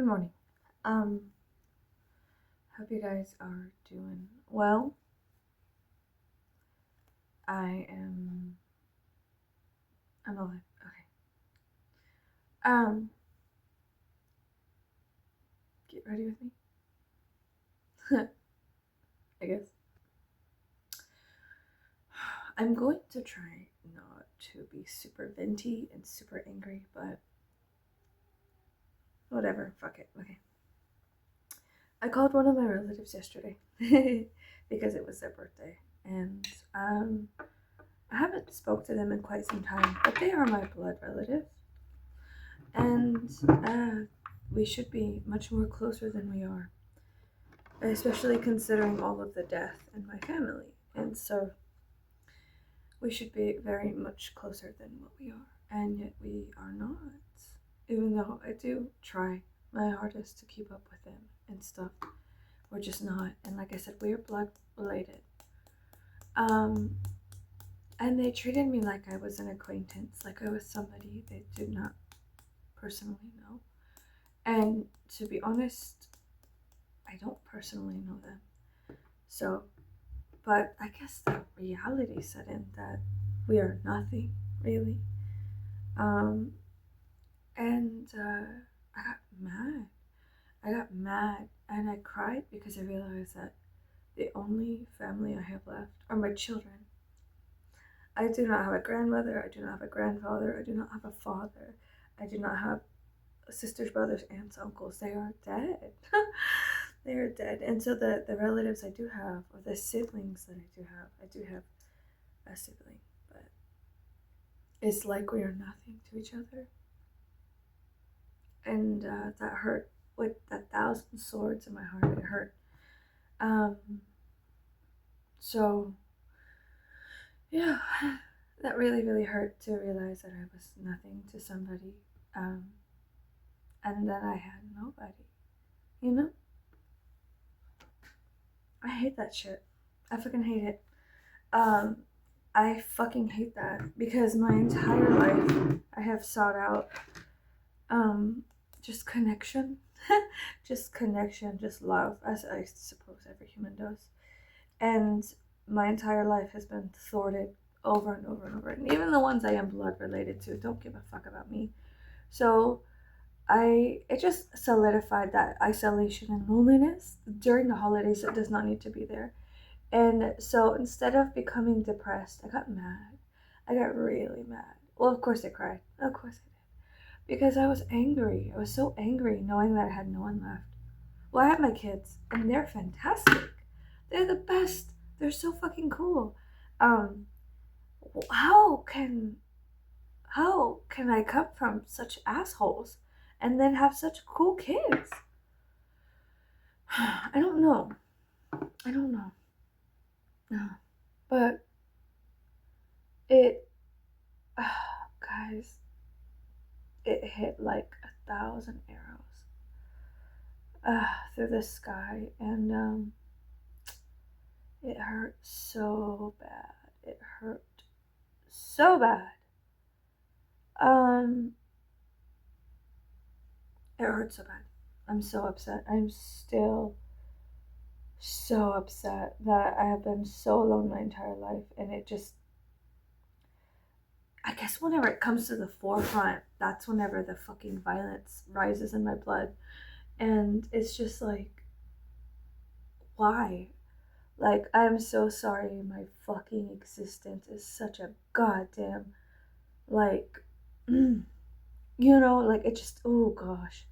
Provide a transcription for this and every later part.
Good morning. Hope you guys are doing well. I'm alive. Okay. Um, get ready with me. I guess. I'm going to try not to be super venti and super angry, but whatever. Fuck it. Okay. I called one of my relatives yesterday because it was their birthday, and I haven't spoke to them in quite some time, but they are my blood relatives, and we should be much more closer than we are, especially considering all of the death in my family. And so we should be very much closer than what we are, and yet we are not. Even though I do try my hardest to keep up with them and stuff, we're just not. And like I said, we are blood related. And they treated me like I was an acquaintance, like I was somebody they did not personally know. And to be honest, I don't personally know them. So, but I guess the reality set in that we are nothing, really. Um, and I got mad. I got mad and I cried because I realized that the only family I have left are my children. I do not have a grandmother, I do not have a grandfather, I do not have a father, I do not have sisters, brothers, aunts, uncles. They are dead. They are dead. And so the relatives I do have, or the siblings that I do have a sibling, but it's like we are nothing to each other. And that hurt with 1,000 swords in my heart. It hurt. Um, so, yeah, that really, really hurt to realize that I was nothing to somebody. And then I had nobody, you know? I hate that shit. I fucking hate it. Um, I fucking hate that because my entire life I have sought out just connection, just connection, just love, as I suppose every human does. And my entire life has been thwarted over and over and over. And even the ones I am blood related to don't give a fuck about me. So it just solidified that isolation and loneliness during the holidays. It does not need to be there. And so instead of becoming depressed, I got mad. I got really mad. Well, of course I cried. Of course I did. Because I was angry. I was so angry knowing that I had no one left. Well, I have my kids, and they're fantastic. They're the best. They're so fucking cool. Um, how can I come from such assholes and then have such cool kids? I don't know. I don't know. No. But it, guys, it hit like 1,000 arrows through the sky, and it hurt so bad. It hurt so bad. Um, it hurt so bad. I'm so upset. I'm still so upset that I have been so alone my entire life, and it just, I guess whenever it comes to the forefront, that's whenever the fucking violence rises in my blood. And it's just like, why? Like, I'm so sorry my fucking existence is such a goddamn, like, like it just, oh gosh.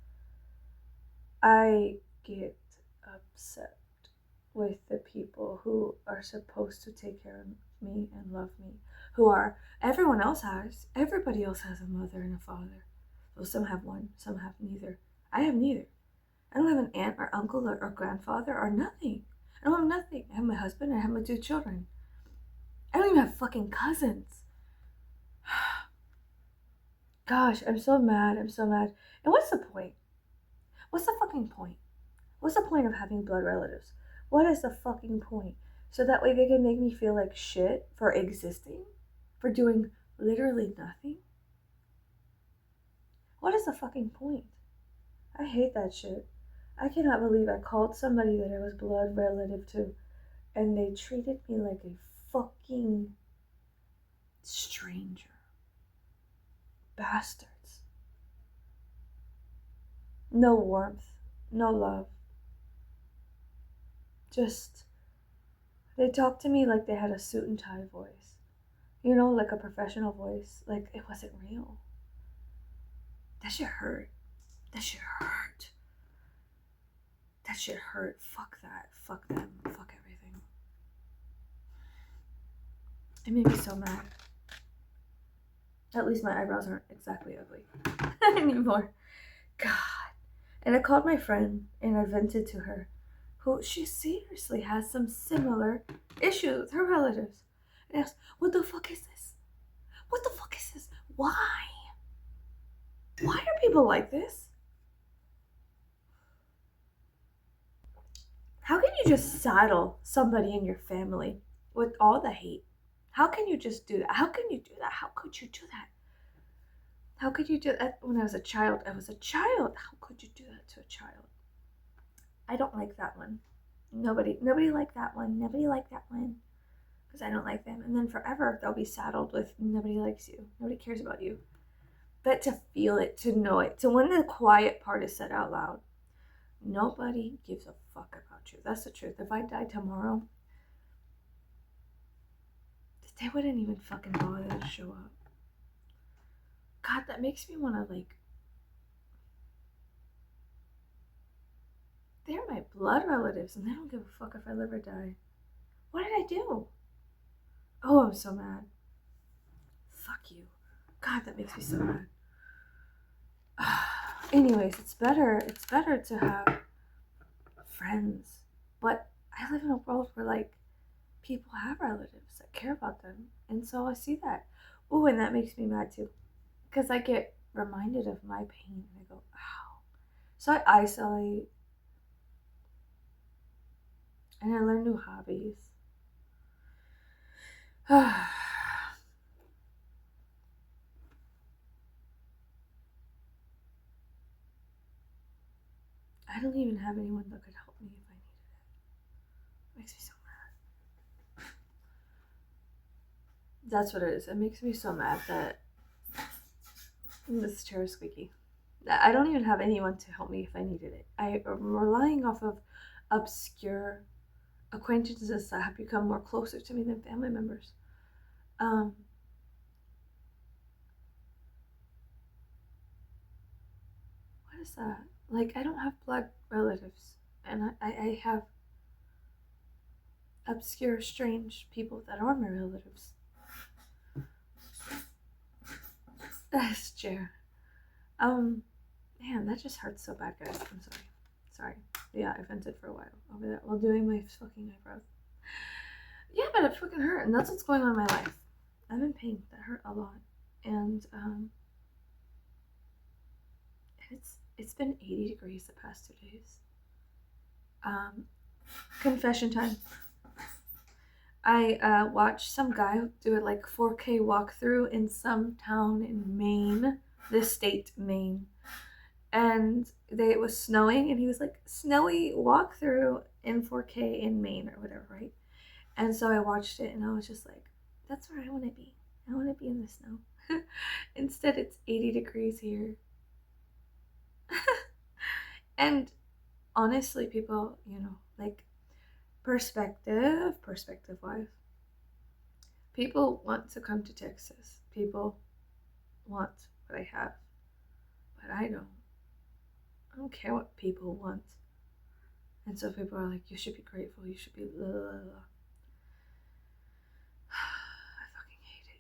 I get upset with the people who are supposed to take care of me and love me, everyone else has, everybody else has a mother and a father. Well, some have one, some have neither. I have neither. I don't have an aunt or uncle or grandfather or nothing. I don't have nothing. I have my husband and I have my 2 children. I don't even have fucking cousins. Gosh, I'm so mad. I'm so mad. And what's the point? What's the fucking point? What's the point of having blood relatives? What is the fucking point? So that way they can make me feel like shit for existing? For doing literally nothing? What is the fucking point? I hate that shit. I cannot believe I called somebody that I was blood relative to and they treated me like a fucking stranger. Bastards. No warmth, no love. Just, they talked to me like they had a suit and tie voice. You know, like a professional voice. Like it wasn't real. That shit hurt. That shit hurt. That shit hurt. Fuck that. Fuck them. Fuck everything. It made me so mad. At least my eyebrows aren't exactly ugly anymore. God. And I called my friend and I vented to her, who she seriously has some similar issues with her relatives. And I asked, what the fuck is this? What the fuck is this? Why? Why are people like this? How can you just saddle somebody in your family with all the hate? How can you just do that? How can you do that? How could you do that? How could you do that? When I was a child, I was a child. How could you do that to a child? I don't like that one. Nobody liked that one. Nobody liked that one. Because I don't like them. And then forever they'll be saddled with nobody likes you. Nobody cares about you. But to feel it, to know it, to when the quiet part is said out loud, nobody gives a fuck about you. That's the truth. If I died tomorrow, they wouldn't even fucking bother to show up. God, that makes me want to like, they're my blood relatives and they don't give a fuck if I live or die. What did I do? Oh, I'm so mad. Fuck you. God, that makes me so mad. Anyways, it's better to have friends. But I live in a world where like people have relatives that care about them. And so I see that. Ooh, and that makes me mad too. Because I get reminded of my pain and I go, ow. So I isolate and I learn new hobbies. I don't even have anyone that could help me if I needed it. It makes me so mad. That's what it is. It makes me so mad that this chair is squeaky. I don't even have anyone to help me if I needed it. I am relying off of obscure acquaintances that have become more closer to me than family members. What is that? Like, I don't have blood relatives, and I have obscure, strange people that are my relatives. That's chair. Man, that just hurts so bad, guys. I'm sorry. Sorry. Yeah, I vented for a while over that while doing my fucking eyebrows. Yeah, but it fucking hurt, and that's what's going on in my life. I'm in pain. That hurt a lot, and it's been 80 degrees the past 2 days. Confession time. I watched some guy do it like 4K walkthrough in some town in Maine, this state, Maine. And it was snowing, and he was like, snowy walkthrough in 4K in Maine or whatever, right? And so I watched it, and I was just like, that's where I want to be. I want to be in the snow. Instead, it's 80 degrees here. And honestly, people, you know, like, perspective wise, people want to come to Texas. People want what I have, but I don't care what people want. And so people are like, you should be grateful, you should be blah, blah, blah. I fucking hate it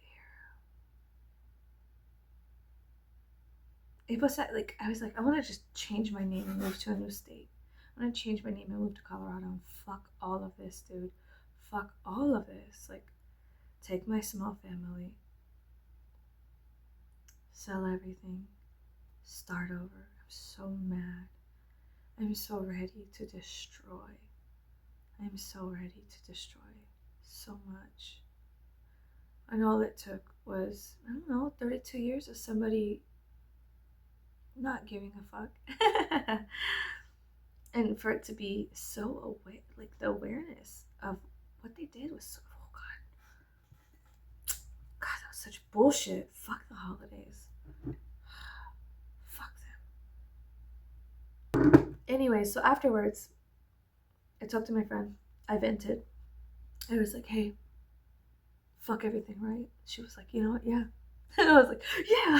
here. It was like, I was like, I want to just change my name and move to a new state. I want to change my name and move to Colorado and fuck all of this, dude. Fuck all of this. Like, take my small family, sell everything, start over. I'm so mad. I'm so ready to destroy. I'm so ready to destroy so much. And all it took was, I don't know, 32 years of somebody not giving a fuck. And for it to be so aware, like the awareness of what they did was so, oh God, that was such bullshit. Fuck the holidays. Fuck them. Anyway, so afterwards, I talked to my friend. I vented. I was like, hey, fuck everything, right? She was like, you know what? Yeah. And I was like, yeah.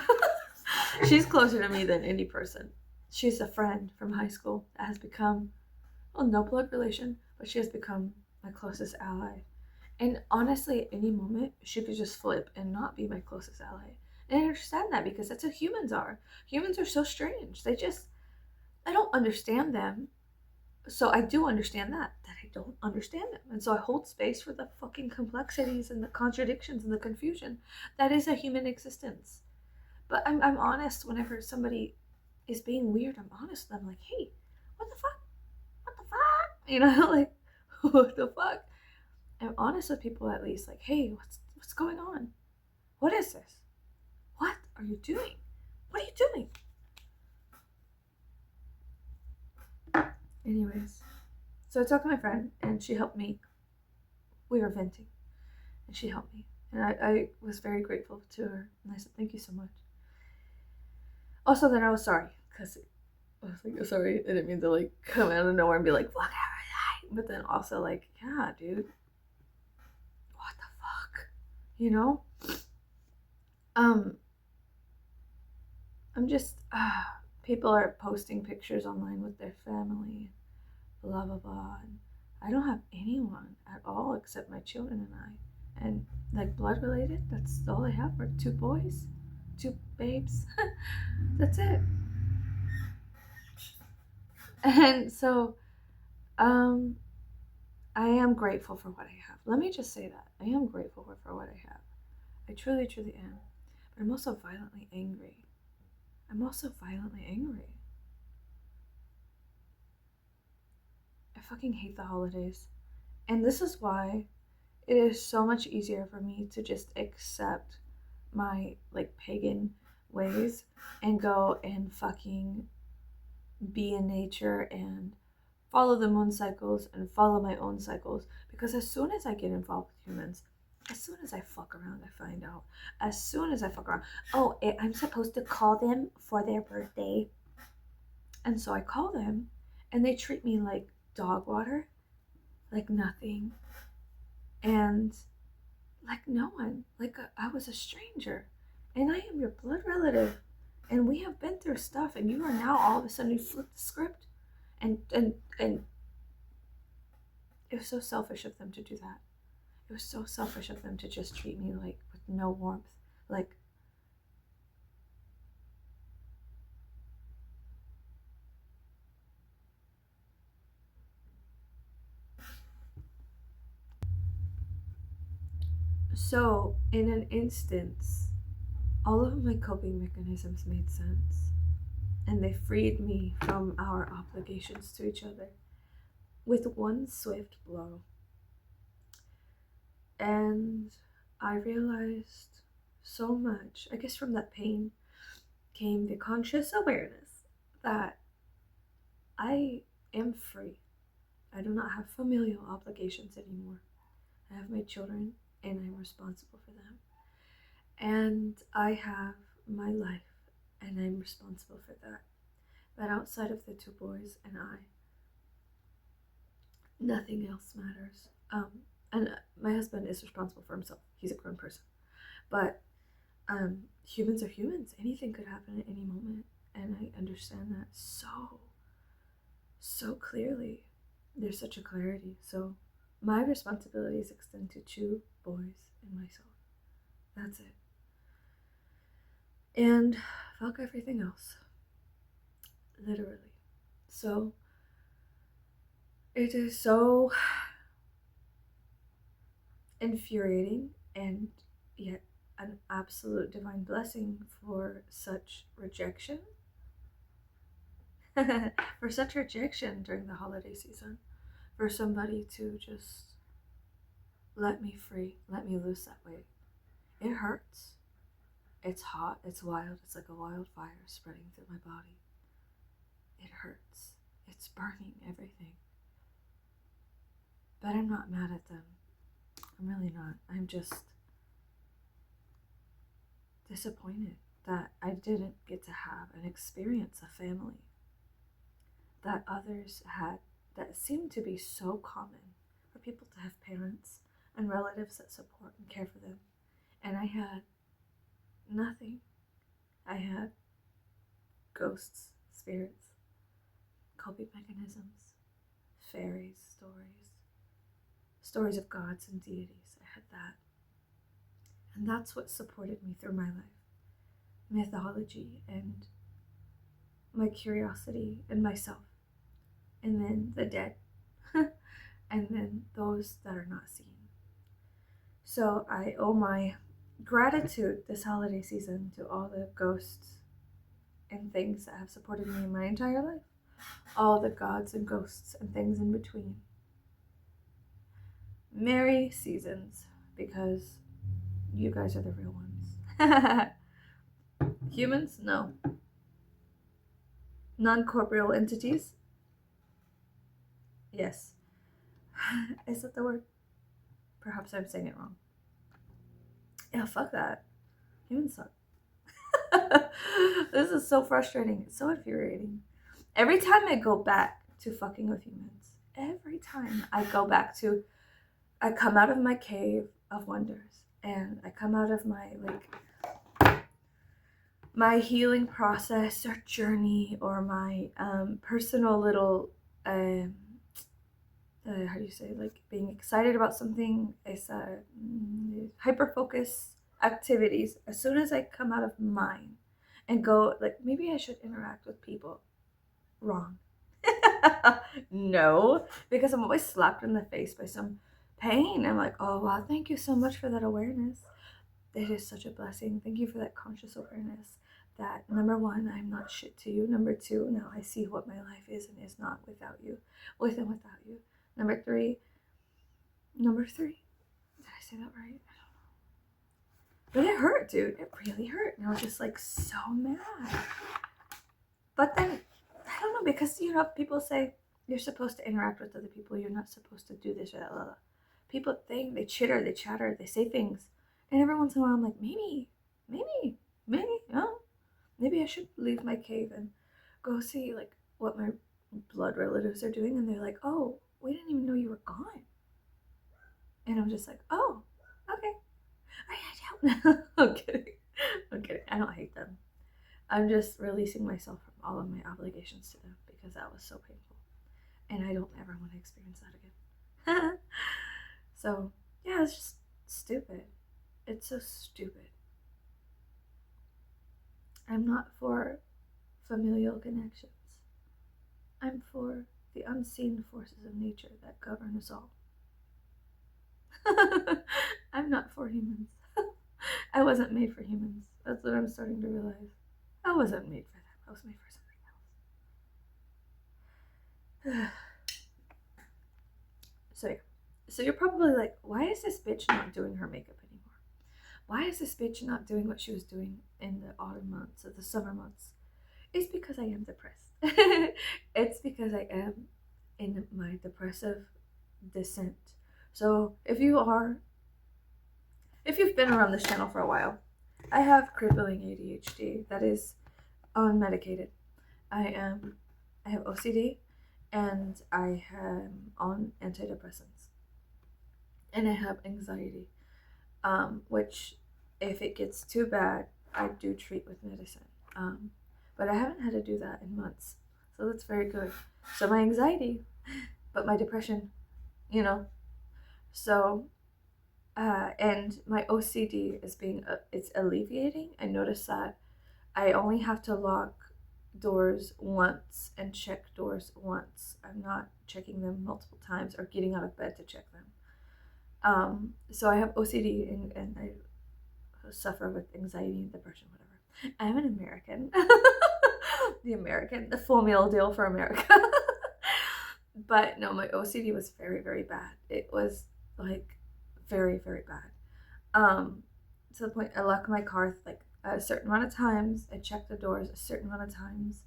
She's closer to me than any person. She's a friend from high school that has become, well, no blood relation, but she has become my closest ally. And honestly, at any moment, she could just flip and not be my closest ally. And I understand that because that's how humans are. Humans are so strange. I don't understand them. So I do understand that I don't understand them. And so I hold space for the fucking complexities and the contradictions and the confusion. That is a human existence. But I'm honest whenever somebody is being weird. I'm honest with them. Like, hey, what the fuck? What the fuck? You know, like, what the fuck? I'm honest with people at least. Like, hey, what's going on? What is this? What are you doing? What are you doing? Anyways, so I talked to my friend and she helped me. We were venting and she helped me. And I was very grateful to her. And I said, thank you so much. Also, then I was sorry because I was like, sorry, I didn't mean to like come out of nowhere and be like, fuck everything. But then also like, yeah, dude, what the fuck? You know? I'm just, people are posting pictures online with their family, blah, blah, blah. And I don't have anyone at all except my children and I. And like blood related, that's all I have are 2 boys, 2 babes. That's it. And so, I am grateful for what I have. Let me just say that. I am grateful for what I have. I truly, truly am. But I'm also violently angry. I fucking hate the holidays. And this is why it is so much easier for me to just accept my like pagan ways and go and fucking be in nature and follow the moon cycles and follow my own cycles, because as soon as I get involved with humans, as soon as I fuck around, I find out. As soon as I fuck around, oh, I'm supposed to call them for their birthday. And so I call them and they treat me like dog water, like nothing. And like no one, like I was a stranger. And I am your blood relative. And we have been through stuff, and you are now all of a sudden you flip the script. And it was so selfish of them to do that. It was so selfish of them to just treat me like with no warmth. Like, so in an instance, all of my coping mechanisms made sense. And they freed me from our obligations to each other with one swift blow. And I realized so much. I guess from that pain came the conscious awareness that I am free. I do not have familial obligations anymore. I have my children and I'm responsible for them. And I have my life and I'm responsible for that. But outside of the 2 boys and I, nothing else matters. And my husband is responsible for himself. He's a grown person. But humans are humans. Anything could happen at any moment. And I understand that so clearly. There's such a clarity. So my responsibilities extend to 2 boys and myself. That's it. And fuck everything else. Literally. So it is so infuriating and yet an absolute divine blessing for such rejection. For such rejection during the holiday season. For somebody to just let me free, let me loose that way. It hurts. It's hot, it's wild, it's like a wildfire spreading through my body. It hurts. It's burning everything. But I'm not mad at them. I'm really not. I'm just disappointed that I didn't get to have and experience a family that others had, that seemed to be so common for people to have parents and relatives that support and care for them. And I had nothing. I had ghosts, spirits, coping mechanisms, fairies, stories of gods and deities. I had that. And that's what supported me through my life. Mythology and my curiosity and myself. And then the dead. And then those that are not seen. So I owe my gratitude this holiday season to all the ghosts and things that have supported me in my entire life. All the gods and ghosts and things in between. Merry seasons, because you guys are the real ones. Humans? No. Non-corporeal entities? Yes. Is that the word? Perhaps I'm saying it wrong. Yeah, fuck that. Humans suck. This is so frustrating. It's so infuriating. Every time I go back to fucking with humans, every time I go back to, I come out of my cave of wonders, and I come out of my healing process or journey, or my personal little how do you say, like being excited about something, is hyper focus activities. As soon as I come out of mine and go, like, maybe I should interact with people, wrong. No, because I'm always slapped in the face by some pain. I'm like, oh wow, thank you so much for that awareness. It is such a blessing. Thank you for that conscious awareness that, number one, I'm not shit to you. Number two, now I see what my life is and is not without you, with and without you. Number three, did I say that right? I don't know. But it hurt, dude. It really hurt. And I was just like so mad. But then, I don't know, because, people say you're supposed to interact with other people. You're not supposed to do this or that. Blah, blah. People think, they chitter, they chatter, they say things. And every once in a while, I'm like, maybe, maybe I should leave my cave and go see, like, what my blood relatives are doing. And they're like, oh, we didn't even know you were gone. And I'm just like, oh, okay. I don't. I'm kidding. I don't hate them. I'm just releasing myself from all of my obligations to them, because that was so painful. And I don't ever want to experience that again. So, yeah, it's just stupid. It's so stupid. I'm not for familial connections. I'm for the unseen forces of nature that govern us all. I'm not for humans. I wasn't made for humans. That's what I'm starting to realize. I wasn't made for them. I was made for something else. So you're probably like, why is this bitch not doing her makeup anymore? Why is this bitch not doing what she was doing in the autumn months or the summer months? It's because I am depressed. It's because I am in my depressive descent. So if you've been around this channel for a while, I have crippling ADHD that is unmedicated. I have OCD, and I am on antidepressants, and I have anxiety, which, if it gets too bad, I do treat with medicine. But I haven't had to do that in months, so that's very good. So my anxiety, but my depression, so, and my OCD is it's alleviating. I noticed that I only have to lock doors once and check doors once. I'm not checking them multiple times or getting out of bed to check them. So I have OCD, and I suffer with anxiety and depression, whatever. I'm an American. The full meal deal for America. But no, my OCD was very, very bad. It was like very, very bad. To the point I lock my car like a certain amount of times. I check the doors a certain amount of times.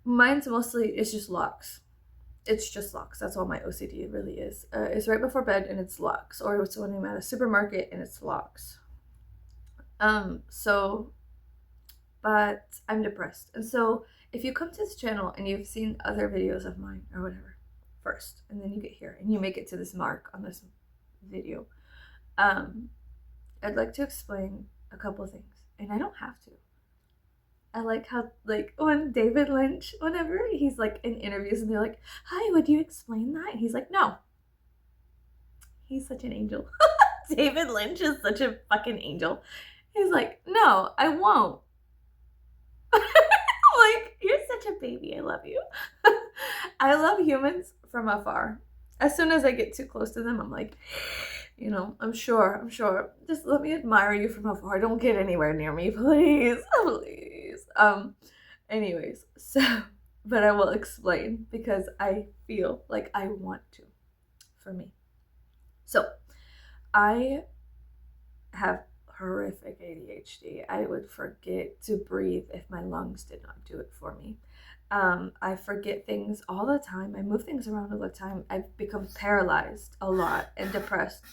Mine's mostly, it's just locks. It's just locks. That's all my OCD really is. It's right before bed and it's locks. Or it's when I'm at a supermarket and it's locks. So, but I'm depressed. And so if you come to this channel and you've seen other videos of mine or whatever first, and then you get here and you make it to this mark on this video, I'd like to explain a couple things. And I don't have to. I like how, like, when David Lynch, whenever he's like in interviews and they're like, hi, would you explain that? And he's like, no. He's such an angel. David Lynch is such a fucking angel. He's like, no, I won't. Like, you're such a baby. I love you. I love humans from afar. As soon as I get too close to them, I'm like, you know, I'm sure. Just let me admire you from afar. Don't get anywhere near me, please. Please. Anyways, so, but I will explain because I feel like I want to, for me. So, I have horrific ADHD. I would forget to breathe if my lungs did not do it for me. I forget things all the time. I move things around all the time. I've become paralyzed a lot and depressed.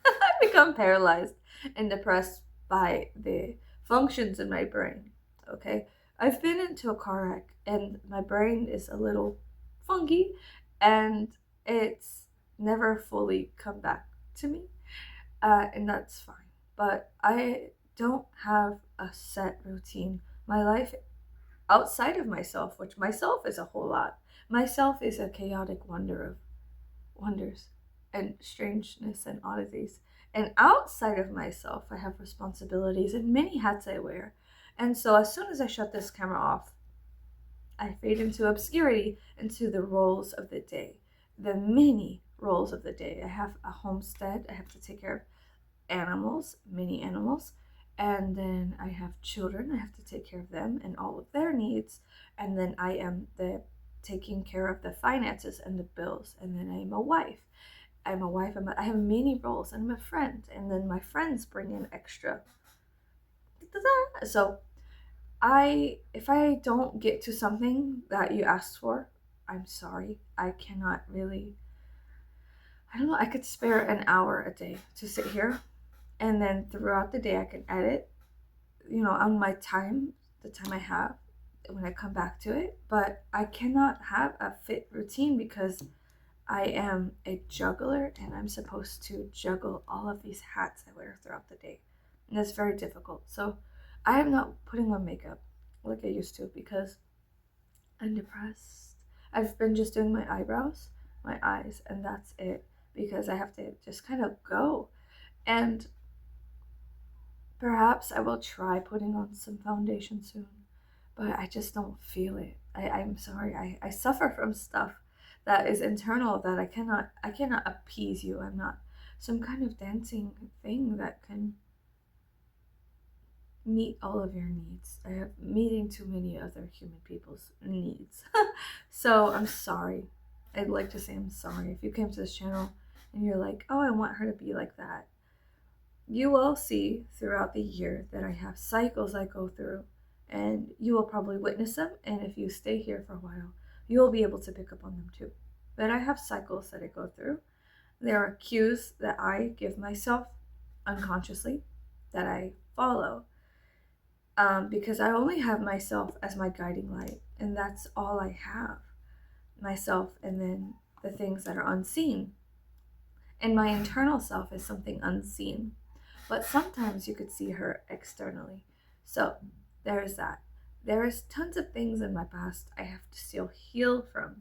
I've become paralyzed and depressed by the functions in my brain. Okay, I've been into a car wreck and my brain is a little funky and it's never fully come back to me, and that's fine. But I don't have a set routine. My life outside of myself, which myself is a whole lot. Myself is a chaotic wonder of wonders and strangeness and oddities. And outside of myself, I have responsibilities and many hats I wear. And so as soon as I shut this camera off, I fade into obscurity, into the roles of the day, the many roles of the day. I have a homestead. I have to take care of animals, many animals. And then I have children. I have to take care of them and all of their needs. And then I am taking care of the finances and the bills. And then I'm a wife. I have many roles, and I'm a friend. And then my friends bring in extra. So if I don't get to something that you asked for, I'm sorry. I cannot really, I don't know, I could spare an hour a day to sit here. And then throughout the day I can edit, you know, on my time, the time I have when I come back to it. But I cannot have a fit routine because I am a juggler and I'm supposed to juggle all of these hats I wear throughout the day. And it's very difficult. So I am not putting on makeup like I used to because I'm depressed. I've been just doing my eyebrows, my eyes, and that's it because I have to just kind of go. And perhaps I will try putting on some foundation soon, but I just don't feel it. I'm sorry. I suffer from stuff that is internal that I cannot appease you. I'm not some kind of dancing thing that can meet all of your needs. I have meeting too many other human people's needs. So I'm sorry. I'd like to say I'm sorry. If you came to this channel and you're like, oh, I want her to be like that, you will see throughout the year that I have cycles I go through, and you will probably witness them. And if you stay here for a while, you will be able to pick up on them too. But I have cycles that I go through. There are cues that I give myself unconsciously that I follow, because I only have myself as my guiding light, and that's all I have, myself, and then the things that are unseen. And my internal self is something unseen, but sometimes you could see her externally. So there is that. There is tons of things in my past I have to still heal from.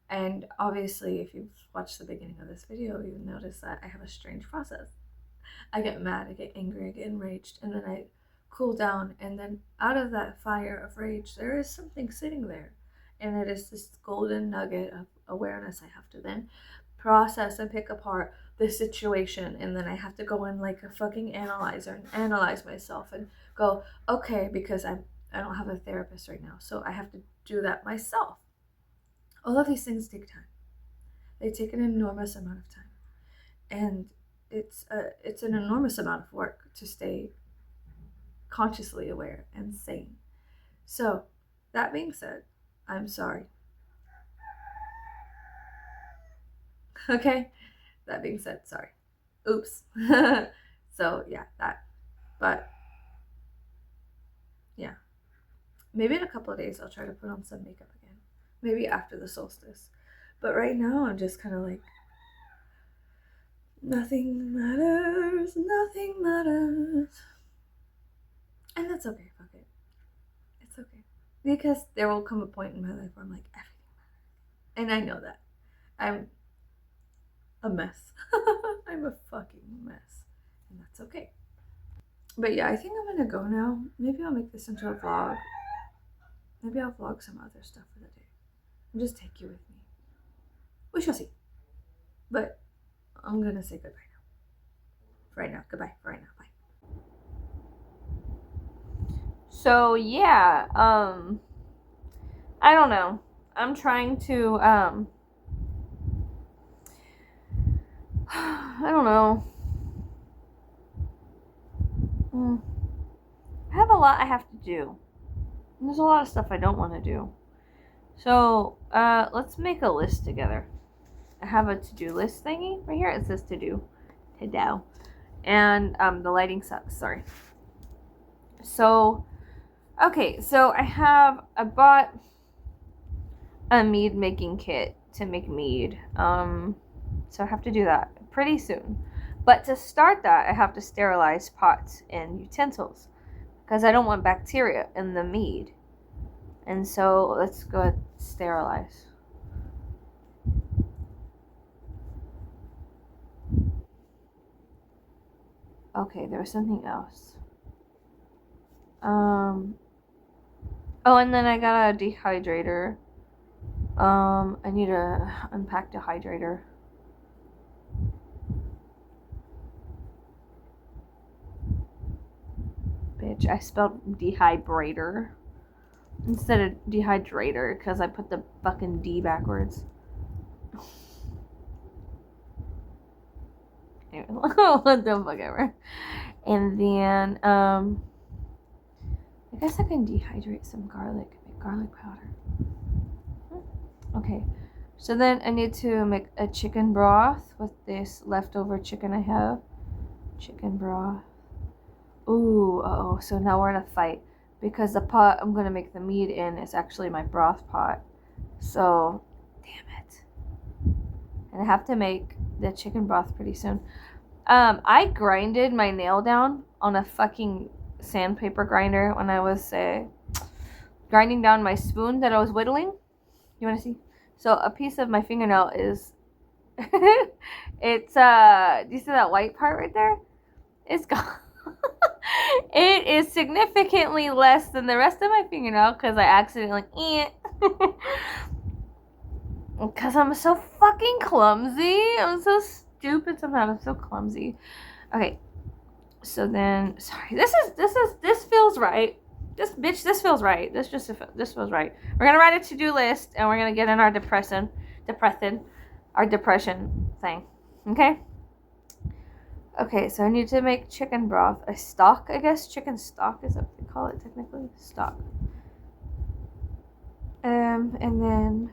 And obviously, if you've watched the beginning of this video, you'll notice that I have a strange process. I get mad, I get angry, I get enraged, and then I cool down. And then out of that fire of rage, there is something sitting there. And it is this golden nugget of awareness I have to then process and pick apart the situation. And then I have to go in like a fucking analyzer and analyze myself and go, okay, because I don't have a therapist right now, so I have to do that myself. All of these things take time. They take an enormous amount of time. And it's an enormous amount of work to stay consciously aware and sane. So, that being said, I'm sorry. Okay? That being said, sorry. Oops. So, yeah, that. But, yeah. Maybe in a couple of days I'll try to put on some makeup again. Maybe after the solstice. But right now I'm just kind of like, nothing matters, nothing matters. And that's okay, fuck it. It's okay. Because there will come a point in my life where I'm like, everything matters. And I know that. I'm a mess. I'm a fucking mess. And that's okay. But yeah, I think I'm gonna go now. Maybe I'll make this into a vlog. Maybe I'll vlog some other stuff for the day. And just take you with me. We shall see. But I'm gonna say goodbye now. For right now. Goodbye. For right now. Bye. So yeah, I don't know. I'm trying to I don't know. I have a lot I have to do. And there's a lot of stuff I don't want to do. So, let's make a list together. I have a to-do list thingy right here. It says to-do. To-do. And, the lighting sucks. Sorry. So, okay. So, I bought a mead making kit to make mead. So I have to do that pretty soon. But to start that, I have to sterilize pots and utensils because I don't want bacteria in the mead. And so let's go sterilize. Okay, there was something else. Oh, and then I got a dehydrator. I need to unpack dehydrator. Bitch, I spelled dehydrator instead of dehydrator because I put the fucking D backwards. What the fuck ever. And then, I guess I can dehydrate some garlic, make garlic powder. Okay, so then I need to make a chicken broth with this leftover chicken I have. Chicken broth. Ooh, uh-oh, so now we're in a fight because the pot I'm gonna make the meat in is actually my broth pot. So, damn it. And I have to make the chicken broth pretty soon. I grinded my nail down on a fucking sandpaper grinder when I was grinding down my spoon that I was whittling. You want to see? So a piece of my fingernail is it's do you see that white part right there? It's gone. It is significantly less than the rest of my fingernail because I accidentally because I'm so fucking clumsy. I'm so stupid sometimes. I'm so clumsy. Okay. So then, sorry. This feels right. This feels right. This feels right. We're gonna write a to-do list and we're gonna get in our depression thing. Okay. Okay. So I need to make chicken broth. A stock, I guess. Chicken stock is what they call it technically. Stock. And then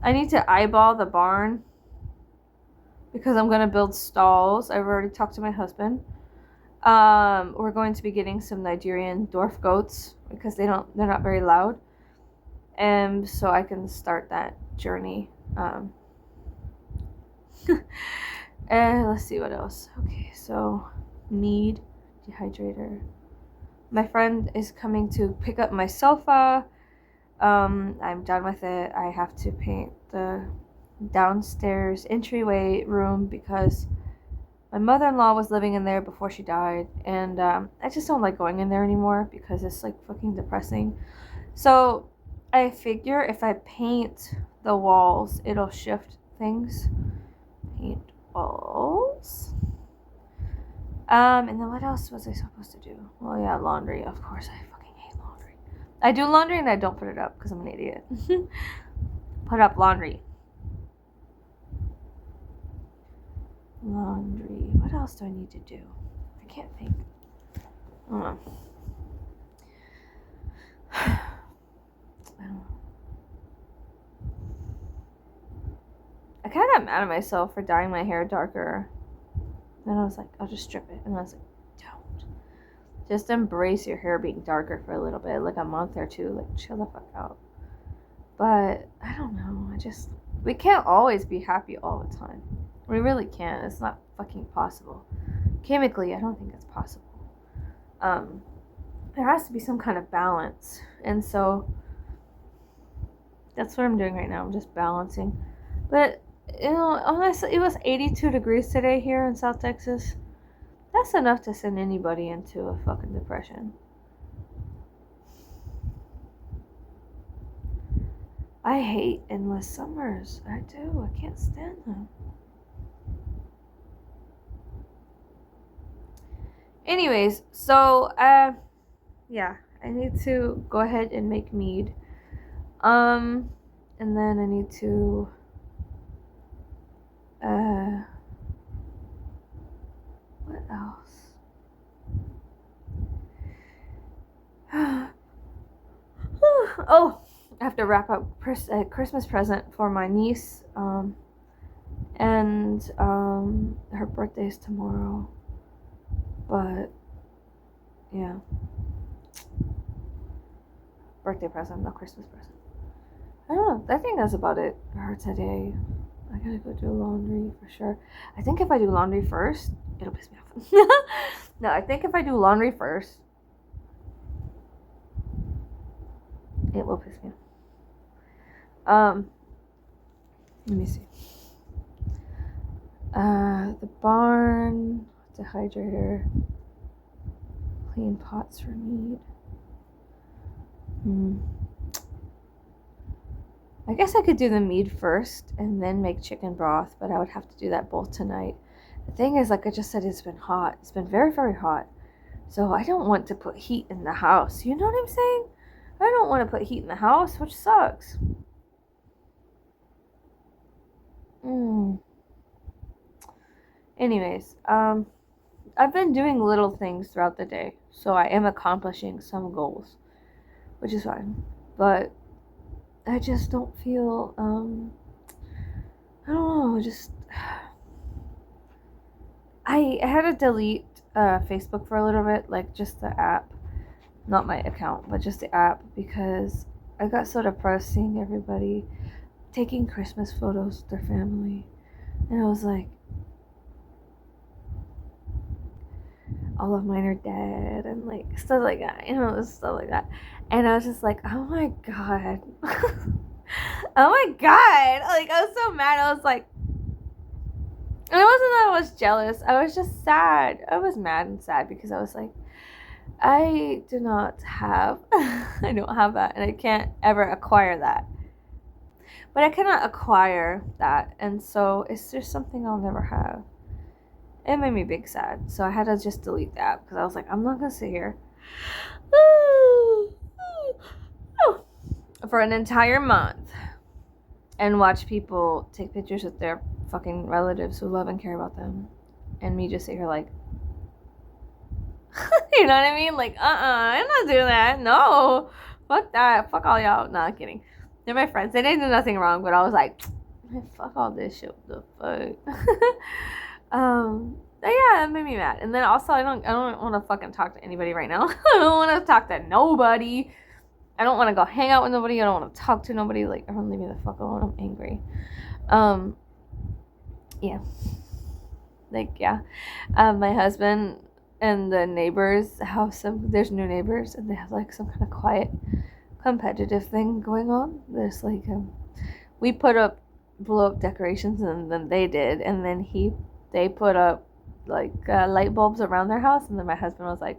I need to eyeball the barn because I'm gonna build stalls. I've already talked to my husband. We're going to be getting some Nigerian dwarf goats because they're not very loud. And so I can start that journey. And let's see what else. Okay, so need dehydrator. My friend is coming to pick up my sofa. I'm done with it. I have to paint the downstairs entryway room because my mother-in-law was living in there before she died, and I just don't like going in there anymore because it's like fucking depressing. So I figure if I paint the walls, it'll shift things. Paint walls. And then what else was I supposed to do? Well, yeah, laundry. Of course, I fucking hate laundry. I do laundry and I don't put it up because I'm an idiot. Put up laundry. Laundry. What else do I need to do? I can't think. I don't know. I don't know. I kind of got mad at myself for dyeing my hair darker. Then I was like, I'll just strip it. And I was like, don't. Just embrace your hair being darker for a little bit, like a month or two. Like, chill the fuck out. But I don't know. We can't always be happy all the time. We really can't. It's not fucking possible. Chemically, I don't think it's possible. There has to be some kind of balance. And so that's what I'm doing right now. I'm just balancing. But, honestly, it was 82 degrees today here in South Texas. That's enough to send anybody into a fucking depression. I hate endless summers. I do. I can't stand them. Anyways, so, yeah, I need to go ahead and make mead. And then I need to, what else? Oh, I have to wrap up a Christmas present for my niece, and, her birthday's tomorrow. But, yeah. Birthday present, not Christmas present. I don't know. I think that's about it for today. I gotta go do laundry for sure. I think if I do laundry first, it'll piss me off. No, I think if I do laundry first, it will piss me off. Let me see. The barn, dehydrator, clean pots for mead. I guess I could do the mead first and then make chicken broth, but I would have to do that both tonight. The thing is, like I just said, it's been hot. It's been very, very hot. So I don't want to put heat in the house. You know what I'm saying? I don't want to put heat in the house, which sucks. Anyways, I've been doing little things throughout the day, so I am accomplishing some goals, which is fine. But I just don't feel, I don't know, just, I had to delete Facebook for a little bit, like just the app, not my account, but just the app, because I got so depressed seeing everybody taking Christmas photos with their family, and I was like, all of mine are dead, and like stuff like that, stuff like that. And I was just like, oh my god. Oh my god. Like, I was so mad. I was like, and it wasn't that I was jealous. I was just sad. I was mad and sad because I was like, I don't have that, and I can't ever acquire that. But I cannot acquire that, and so it's just something I'll never have. It made me big sad, so I had to just delete the app because I was like, I'm not gonna sit here for an entire month and watch people take pictures with their fucking relatives who love and care about them, and me just sit here like, you know what I mean? Like, I'm not doing that. No, fuck that. Fuck all y'all. No, I'm kidding. They're my friends. They didn't do nothing wrong, but I was like, fuck all this shit. What the fuck? Yeah, it made me mad. And then also, I don't want to fucking talk to anybody right now. I don't want to talk to nobody. I don't want to go hang out with nobody. I don't want to talk to nobody. Like, everyone leave me the fuck alone. I'm angry. Yeah. Like, yeah. My husband and the neighbors have there's new neighbors, and they have like some kind of quiet competitive thing going on. There's like, we put up blow up decorations, and then they did, and then they put up like light bulbs around their house, and then my husband was like,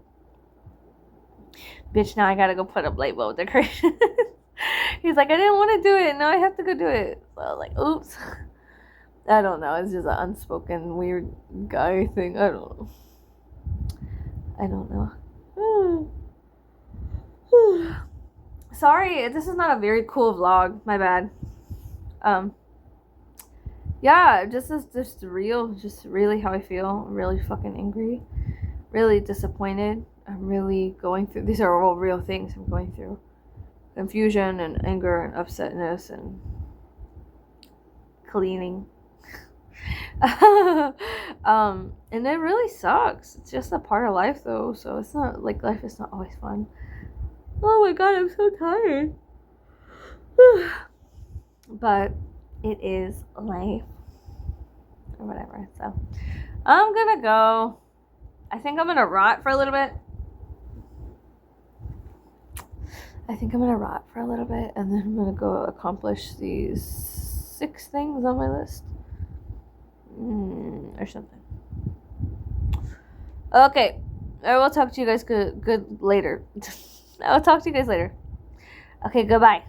bitch, now I gotta go put up light bulb decorations. He's like, I didn't want to do it, now I have to go do it. So I was like, oops. I don't know, it's just an unspoken weird guy thing. I don't know. Sorry, this is not a very cool vlog, my bad. Yeah, just really how I feel. I'm really fucking angry, really disappointed. I'm really going through. These are all real things I'm going through. Confusion and anger and upsetness and cleaning. And it really sucks. It's just a part of life though, so it's not like life is not always fun. Oh my god, I'm so tired. But it is life. Or whatever. So I'm gonna go. I think I'm gonna rot for a little bit. And then I'm gonna go accomplish these 6 things on my list. Or something. Okay. I will talk to you guys good later. I will talk to you guys later. Okay, goodbye.